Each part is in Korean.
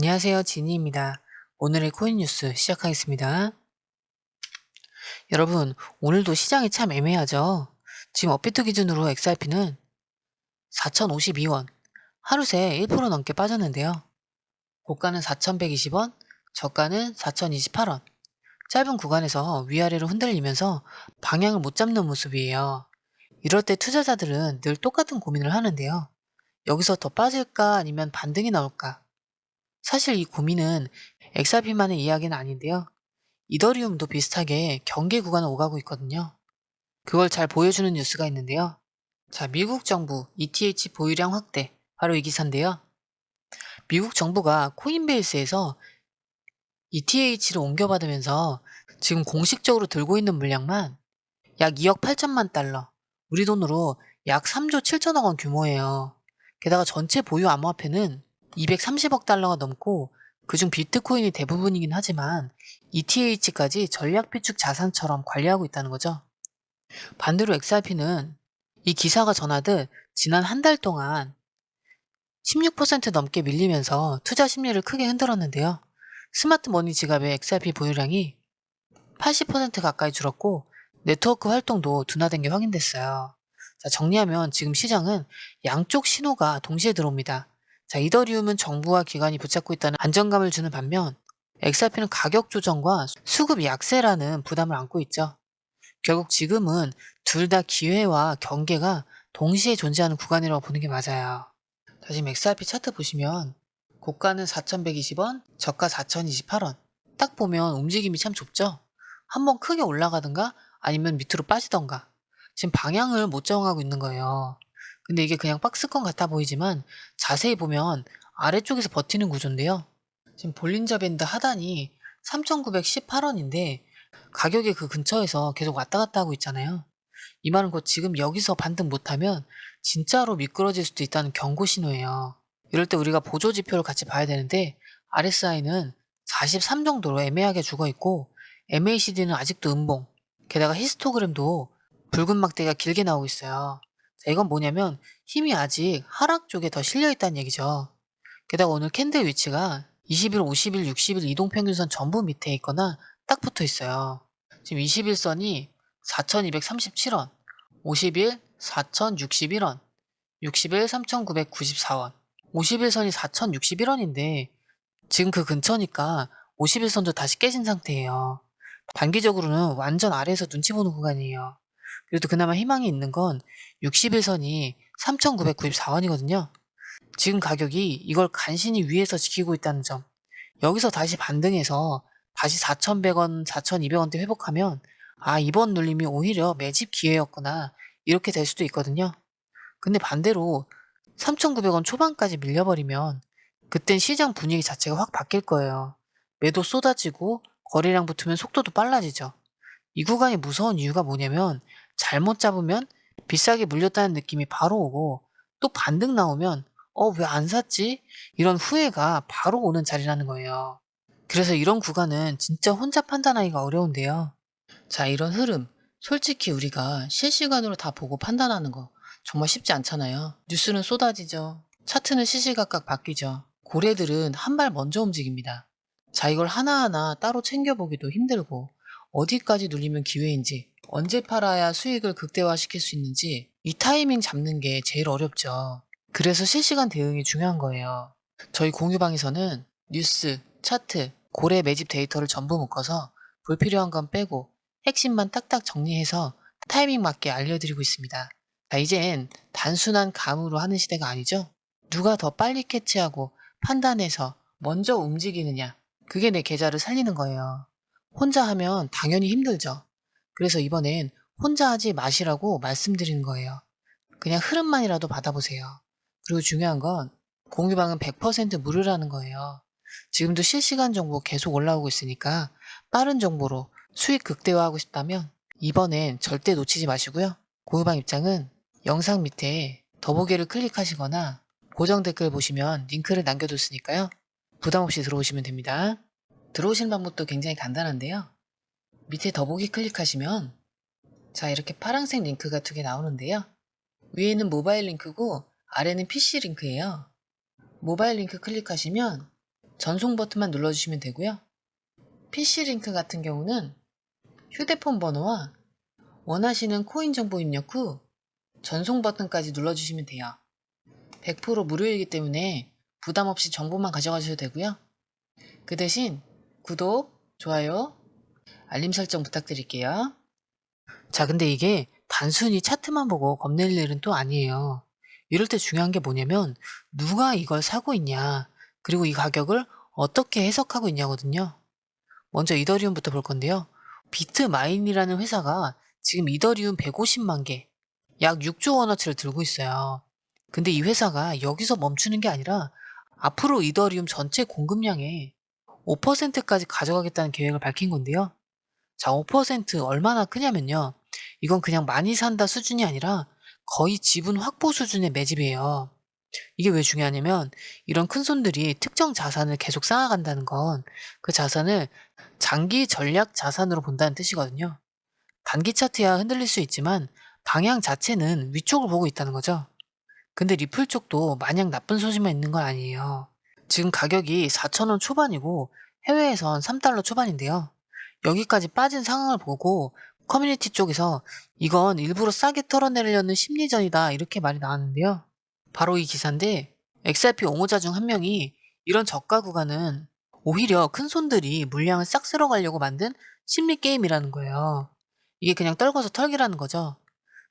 안녕하세요. 지니입니다. 오늘의 코인 뉴스 시작하겠습니다. 여러분, 오늘도 시장이 참 애매하죠? 지금 업비트 기준으로 XRP는 4,052원, 하루 새 1% 넘게 빠졌는데요. 고가는 4,120원, 저가는 4,028원. 짧은 구간에서 위아래로 흔들리면서 방향을 못 잡는 모습이에요. 이럴 때 투자자들은 늘 똑같은 고민을 하는데요. 여기서 더 빠질까 아니면 반등이 나올까? 사실 이 고민은 XRP만의 이야기는 아닌데요. 이더리움도 비슷하게 경계 구간을 오가고 있거든요. 그걸 잘 보여주는 뉴스가 있는데요. 자, 미국 정부 ETH 보유량 확대. 바로 이 기사인데요. 미국 정부가 코인베이스에서 ETH를 옮겨받으면서 지금 공식적으로 들고 있는 물량만 약 2억 8천만 달러, 우리 돈으로 약 3조 7천억 원 규모예요. 게다가 전체 보유 암호화폐는 230억 달러가 넘고 그중 비트코인이 대부분이긴 하지만 ETH까지 전략 비축 자산처럼 관리하고 있다는 거죠. 반대로 XRP는 이 기사가 전하듯 지난 한 달 동안 16% 넘게 밀리면서 투자 심리를 크게 흔들었는데요. 스마트머니 지갑의 XRP 보유량이 80% 가까이 줄었고 네트워크 활동도 둔화된 게 확인됐어요. 자, 정리하면 지금 시장은 양쪽 신호가 동시에 들어옵니다. 자, 이더리움은 정부와 기관이 붙잡고 있다는 안정감을 주는 반면 XRP는 가격 조정과 수급 약세라는 부담을 안고 있죠. 결국 지금은 둘 다 기회와 경계가 동시에 존재하는 구간이라고 보는 게 맞아요. 자, 지금 XRP 차트 보시면 고가는 4,120원, 저가 4,028원. 딱 보면 움직임이 참 좁죠? 한번 크게 올라가든가 아니면 밑으로 빠지던가. 지금 방향을 못 정하고 있는 거예요. 근데 이게 그냥 박스권 같아 보이지만 자세히 보면 아래쪽에서 버티는 구조인데요. 지금 볼린저 밴드 하단이 3,918원인데 가격이 그 근처에서 계속 왔다 갔다 하고 있잖아요. 이 말은 곧 지금 여기서 반등 못하면 진짜로 미끄러질 수도 있다는 경고 신호예요. 이럴 때 우리가 보조 지표를 같이 봐야 되는데 RSI는 43 정도로 애매하게 죽어 있고 MACD는 아직도 음봉, 게다가 히스토그램도 붉은 막대가 길게 나오고 있어요. 자, 이건 뭐냐면 힘이 아직 하락 쪽에 더 실려 있다는 얘기죠. 게다가 오늘 캔들 위치가 20일, 50일, 60일 이동평균선 전부 밑에 있거나 딱 붙어 있어요. 지금 21선이 4,237원, 50일 4,061원, 60일 3,994원, 50일선이 4,061원인데 지금 그 근처니까 50일선도 다시 깨진 상태예요. 단기적으로는 완전 아래에서 눈치 보는 구간이에요. 그래도 그나마 희망이 있는 건 60일선이 3,994원이거든요. 지금 가격이 이걸 간신히 위에서 지키고 있다는 점. 여기서 다시 반등해서 다시 4,100원, 4,200원대 회복하면 이번 눌림이 오히려 매집 기회였구나. 이렇게 될 수도 있거든요. 근데 반대로 3,900원 초반까지 밀려버리면 그땐 시장 분위기 자체가 확 바뀔 거예요. 매도 쏟아지고 거래량 붙으면 속도도 빨라지죠. 이 구간이 무서운 이유가 뭐냐면 잘못 잡으면 비싸게 물렸다는 느낌이 바로 오고 또 반등 나오면 왜 안 샀지? 이런 후회가 바로 오는 자리라는 거예요. 그래서 이런 구간은 진짜 혼자 판단하기가 어려운데요. 자, 이런 흐름. 솔직히 우리가 실시간으로 다 보고 판단하는 거 정말 쉽지 않잖아요. 뉴스는 쏟아지죠. 차트는 시시각각 바뀌죠. 고래들은 한 발 먼저 움직입니다. 자, 이걸 하나하나 따로 챙겨보기도 힘들고 어디까지 눌리면 기회인지 언제 팔아야 수익을 극대화시킬 수 있는지 이 타이밍 잡는 게 제일 어렵죠. 그래서 실시간 대응이 중요한 거예요. 저희 공유방에서는 뉴스, 차트, 고래 매집 데이터를 전부 묶어서 불필요한 건 빼고 핵심만 딱딱 정리해서 타이밍 맞게 알려드리고 있습니다. 자, 이젠 단순한 감으로 하는 시대가 아니죠? 누가 더 빨리 캐치하고 판단해서 먼저 움직이느냐. 그게 내 계좌를 살리는 거예요. 혼자 하면 당연히 힘들죠. 그래서 이번엔 혼자 하지 마시라고 말씀드리는 거예요. 그냥 흐름만이라도 받아보세요. 그리고 중요한 건 공유방은 100% 무료라는 거예요. 지금도 실시간 정보 계속 올라오고 있으니까 빠른 정보로 수익 극대화하고 싶다면 이번엔 절대 놓치지 마시고요. 공유방 입장은 영상 밑에 더보기를 클릭하시거나 고정 댓글 보시면 링크를 남겨뒀으니까요. 부담 없이 들어오시면 됩니다. 들어오시는 방법도 굉장히 간단한데요. 밑에 더보기 클릭하시면 자, 이렇게 파란색 링크가 2개 나오는데요. 위에는 모바일 링크고 아래는 PC 링크예요. 모바일 링크 클릭하시면 전송 버튼만 눌러주시면 되고요. PC 링크 같은 경우는 휴대폰 번호와 원하시는 코인 정보 입력 후 전송 버튼까지 눌러주시면 돼요. 100% 무료이기 때문에 부담 없이 정보만 가져가셔도 되고요. 그 대신 구독, 좋아요, 알림 설정 부탁드릴게요. 자, 근데 이게 단순히 차트만 보고 겁낼 일은 또 아니에요. 이럴 때 중요한 게 뭐냐면 누가 이걸 사고 있냐, 그리고 이 가격을 어떻게 해석하고 있냐거든요. 먼저 이더리움부터 볼 건데요. 비트마인이라는 회사가 지금 이더리움 150만 개, 약 6조 원어치를 들고 있어요. 근데 이 회사가 여기서 멈추는 게 아니라 앞으로 이더리움 전체 공급량의 5%까지 가져가겠다는 계획을 밝힌 건데요. 자, 5% 얼마나 크냐면요. 이건 그냥 많이 산다 수준이 아니라 거의 지분 확보 수준의 매집이에요. 이게 왜 중요하냐면 이런 큰 손들이 특정 자산을 계속 쌓아간다는 건 그 자산을 장기 전략 자산으로 본다는 뜻이거든요. 단기 차트야 흔들릴 수 있지만 방향 자체는 위쪽을 보고 있다는 거죠. 근데 리플 쪽도 마냥 나쁜 소식만 있는 건 아니에요. 지금 가격이 4,000원 초반이고 해외에선 3달러 초반인데요. 여기까지 빠진 상황을 보고 커뮤니티 쪽에서 이건 일부러 싸게 털어내려는 심리전이다 이렇게 말이 나왔는데요. 바로 이 기사인데 XRP 옹호자 중 한 명이 이런 저가 구간은 오히려 큰 손들이 물량을 싹 쓸어가려고 만든 심리 게임이라는 거예요. 이게 그냥 떨궈서 털기라는 거죠.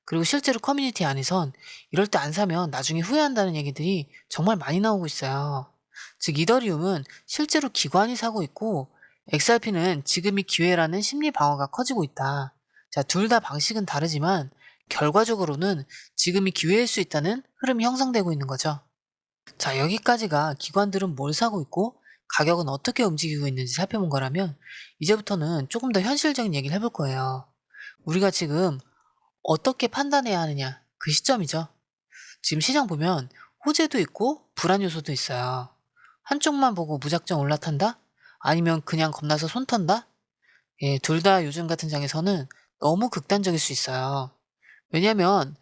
그리고 실제로 커뮤니티 안에선 이럴 때 안 사면 나중에 후회한다는 얘기들이 정말 많이 나오고 있어요. 즉 이더리움은 실제로 기관이 사고 있고 XRP는 지금이 기회라는 심리 방어가 커지고 있다. 자, 둘 다 방식은 다르지만 결과적으로는 지금이 기회일 수 있다는 흐름이 형성되고 있는 거죠. 자, 여기까지가 기관들은 뭘 사고 있고 가격은 어떻게 움직이고 있는지 살펴본 거라면 이제부터는 조금 더 현실적인 얘기를 해볼 거예요. 우리가 지금 어떻게 판단해야 하느냐, 그 시점이죠. 지금 시장 보면 호재도 있고 불안 요소도 있어요. 한쪽만 보고 무작정 올라탄다? 아니면 그냥 겁나서 손 턴다? 예, 둘 다 요즘 같은 장에서는 너무 극단적일 수 있어요. 왜냐면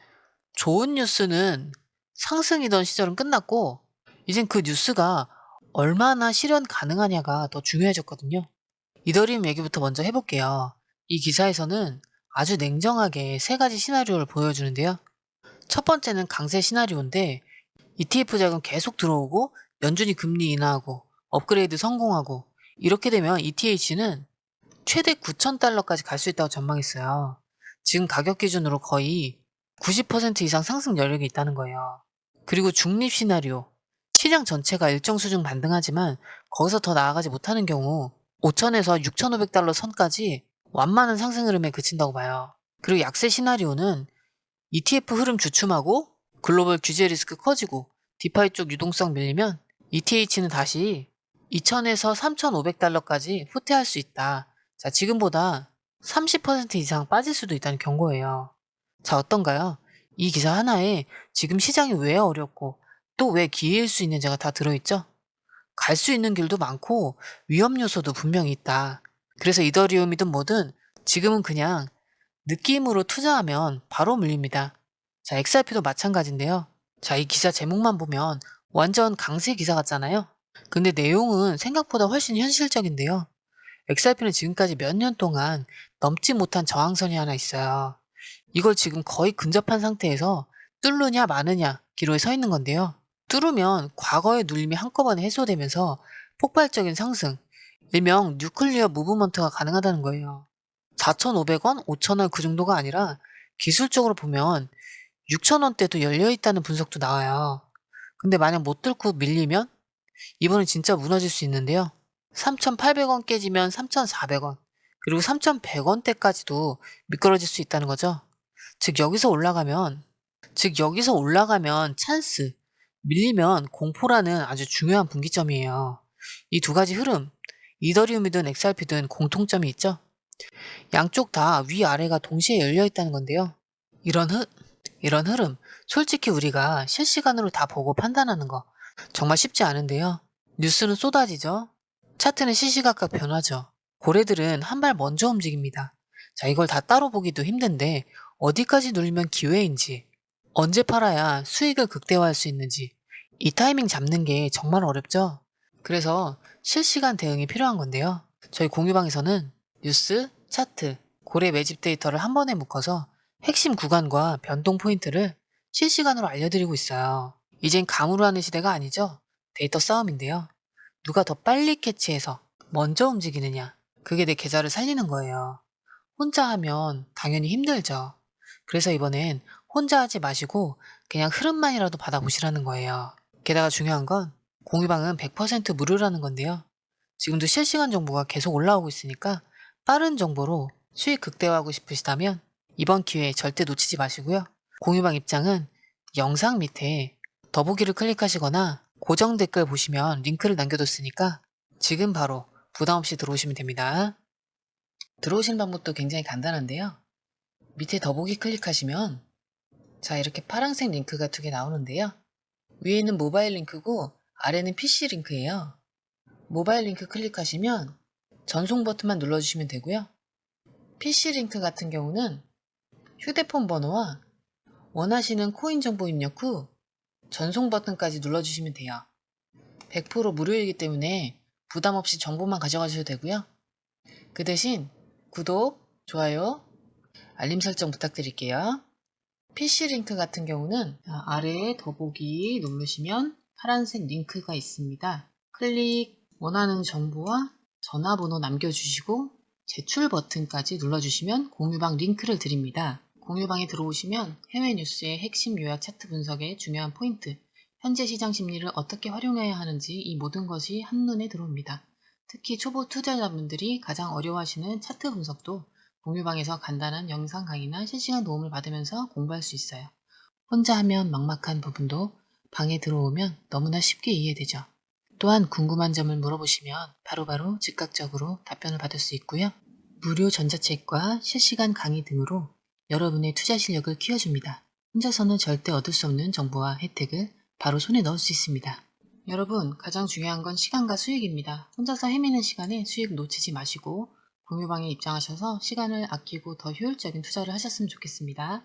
좋은 뉴스는 상승이던 시절은 끝났고 이젠 그 뉴스가 얼마나 실현 가능하냐가 더 중요해졌거든요. 이더리움 얘기부터 먼저 해볼게요. 이 기사에서는 아주 냉정하게 세 가지 시나리오를 보여주는데요. 첫 번째는 강세 시나리오인데 ETF 자금 계속 들어오고 연준이 금리 인하하고 업그레이드 성공하고 이렇게 되면 ETH는 최대 9,000달러까지 갈 수 있다고 전망했어요. 지금 가격 기준으로 거의 90% 이상 상승 여력이 있다는 거예요. 그리고 중립 시나리오. 시장 전체가 일정 수준 반등하지만 거기서 더 나아가지 못하는 경우 5,000에서 6,500달러 선까지 완만한 상승 흐름에 그친다고 봐요. 그리고 약세 시나리오는 ETF 흐름 주춤하고 글로벌 규제 리스크 커지고 디파이 쪽 유동성 밀리면 ETH는 다시 2,000에서 3,500달러까지 후퇴할 수 있다. 자, 지금보다 30% 이상 빠질 수도 있다는 경고예요. 자, 어떤가요? 이 기사 하나에 지금 시장이 왜 어렵고 또 왜 기회일 수 있는지가 다 들어있죠? 갈 수 있는 길도 많고 위험 요소도 분명히 있다. 그래서 이더리움이든 뭐든 지금은 그냥 느낌으로 투자하면 바로 물립니다. 자, XRP도 마찬가지인데요. 자, 이 기사 제목만 보면 완전 강세 기사 같잖아요. 근데 내용은 생각보다 훨씬 현실적인데요. XRP는 지금까지 몇 년 동안 넘지 못한 저항선이 하나 있어요. 이걸 지금 거의 근접한 상태에서 뚫느냐 마느냐 기로에 서 있는 건데요. 뚫으면 과거의 눌림이 한꺼번에 해소되면서 폭발적인 상승, 일명 뉴클리어 무브먼트가 가능하다는 거예요. 4,500원, 5,000원 그 정도가 아니라 기술적으로 보면 6,000원대도 열려있다는 분석도 나와요. 근데 만약 못 뚫고 밀리면 이번엔 진짜 무너질 수 있는데요. 3,800원 깨지면 3,400원, 그리고 3,100원대까지도 미끄러질 수 있다는 거죠. 즉 여기서 올라가면 찬스, 밀리면 공포라는 아주 중요한 분기점이에요. 이 두 가지 흐름, 이더리움이든 XRP든 공통점이 있죠. 양쪽 다 위아래가 동시에 열려 있다는 건데요. 이런 흐름, 솔직히 우리가 실시간으로 다 보고 판단하는 거 정말 쉽지 않은데요. 뉴스는 쏟아지죠. 차트는 시시각각 변하죠. 고래들은 한 발 먼저 움직입니다. 자, 이걸 다 따로 보기도 힘든데 어디까지 눌리면 기회인지, 언제 팔아야 수익을 극대화할 수 있는지 이 타이밍 잡는 게 정말 어렵죠. 그래서 실시간 대응이 필요한 건데요. 저희 공유방에서는 뉴스, 차트, 고래 매집 데이터를 한 번에 묶어서 핵심 구간과 변동 포인트를 실시간으로 알려드리고 있어요. 이젠 감으로 하는 시대가 아니죠. 데이터 싸움인데요. 누가 더 빨리 캐치해서 먼저 움직이느냐. 그게 내 계좌를 살리는 거예요. 혼자 하면 당연히 힘들죠. 그래서 이번엔 혼자 하지 마시고 그냥 흐름만이라도 받아보시라는 거예요. 게다가 중요한 건 공유방은 100% 무료라는 건데요. 지금도 실시간 정보가 계속 올라오고 있으니까 빠른 정보로 수익 극대화하고 싶으시다면 이번 기회에 절대 놓치지 마시고요. 공유방 입장은 영상 밑에 더보기를 클릭하시거나 고정 댓글 보시면 링크를 남겨뒀으니까 지금 바로 부담없이 들어오시면 됩니다. 들어오시는 방법도 굉장히 간단한데요. 밑에 더보기 클릭하시면 자 이렇게 파란색 링크가 2개 나오는데요. 위에는 모바일 링크고 아래는 PC 링크예요. 모바일 링크 클릭하시면 전송 버튼만 눌러주시면 되고요. PC 링크 같은 경우는 휴대폰 번호와 원하시는 코인 정보 입력 후 전송 버튼까지 눌러주시면 돼요. 100% 무료이기 때문에 부담 없이 정보만 가져가셔도 되고요. 그 대신 구독, 좋아요, 알림 설정 부탁드릴게요. PC 링크 같은 경우는 아래에 더보기 누르시면 파란색 링크가 있습니다. 클릭, 원하는 정보와 전화번호 남겨주시고 제출 버튼까지 눌러주시면 공유방 링크를 드립니다. 공유방에 들어오시면 해외 뉴스의 핵심 요약 차트 분석의 중요한 포인트, 현재 시장 심리를 어떻게 활용해야 하는지 이 모든 것이 한눈에 들어옵니다. 특히 초보 투자자분들이 가장 어려워하시는 차트 분석도 공유방에서 간단한 영상 강의나 실시간 도움을 받으면서 공부할 수 있어요. 혼자 하면 막막한 부분도 방에 들어오면 너무나 쉽게 이해되죠. 또한 궁금한 점을 물어보시면 바로바로 즉각적으로 답변을 받을 수 있고요. 무료 전자책과 실시간 강의 등으로 여러분의 투자 실력을 키워줍니다. 혼자서는 절대 얻을 수 없는 정보와 혜택을 바로 손에 넣을 수 있습니다. 여러분, 가장 중요한 건 시간과 수익입니다. 혼자서 헤매는 시간에 수익 놓치지 마시고 공유방에 입장하셔서 시간을 아끼고 더 효율적인 투자를 하셨으면 좋겠습니다.